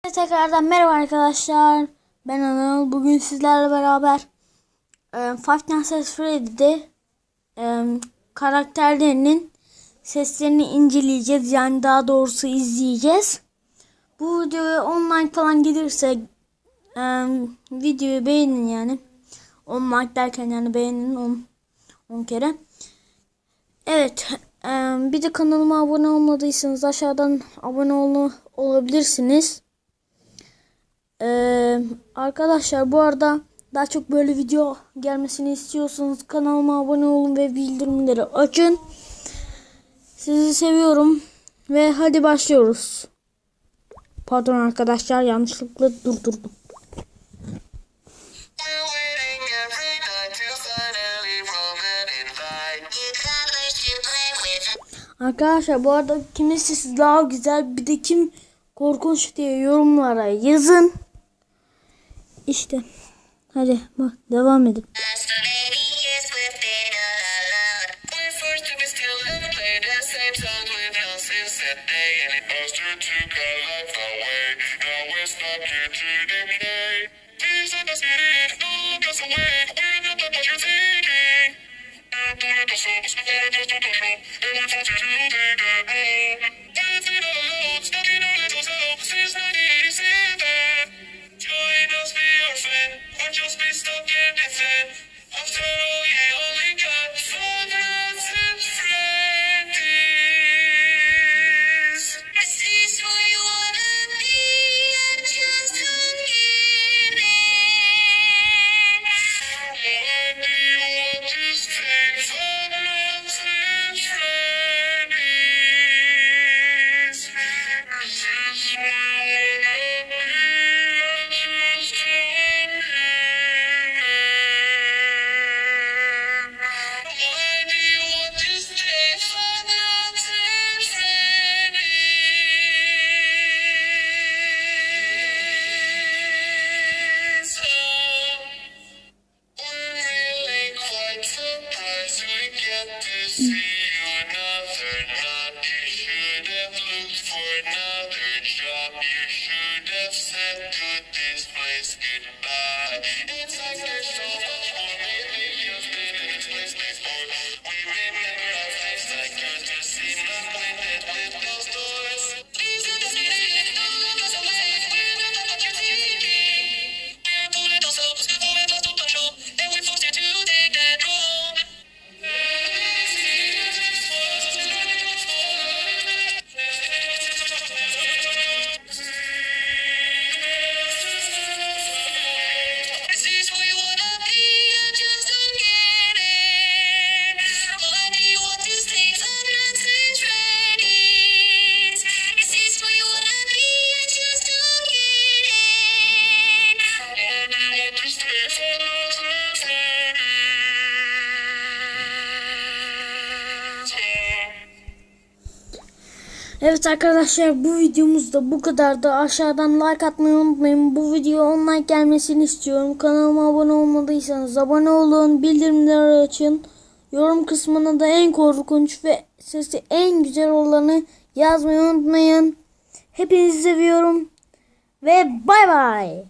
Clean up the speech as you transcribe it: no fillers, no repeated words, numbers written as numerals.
Tekrardan merhaba arkadaşlar. Ben Anıl. Bugün sizlerle beraber Five Nights at Freddy'de karakterlerinin seslerini inceleyeceğiz. Yani daha doğrusu izleyeceğiz. Bu videoya 10 like falan gelirse videoyu beğenin yani. 10 like derken yani beğenin 10 kere. Evet. Bir de kanalıma abone olmadıysanız aşağıdan abone olabilirsiniz. Arkadaşlar bu arada daha çok böyle video gelmesini istiyorsanız kanalıma abone olun ve bildirimleri açın. Sizi seviyorum ve hadi başlıyoruz. Pardon arkadaşlar, yanlışlıkla durdurdum. Arkadaşlar bu arada kimin sesi daha güzel, bir de kim korkunç diye yorumlara yazın. İşte hadi bak, devam edin. Evet arkadaşlar, bu videomuz da bu kadardı. Aşağıdan like atmayı unutmayın. Bu video 10 like gelmesini istiyorum. Kanalıma abone olmadıysanız abone olun. Bildirimleri açın. Yorum kısmına da en korkunç ve sesi en güzel olanı yazmayı unutmayın. Hepinizi seviyorum. Ve bay bay.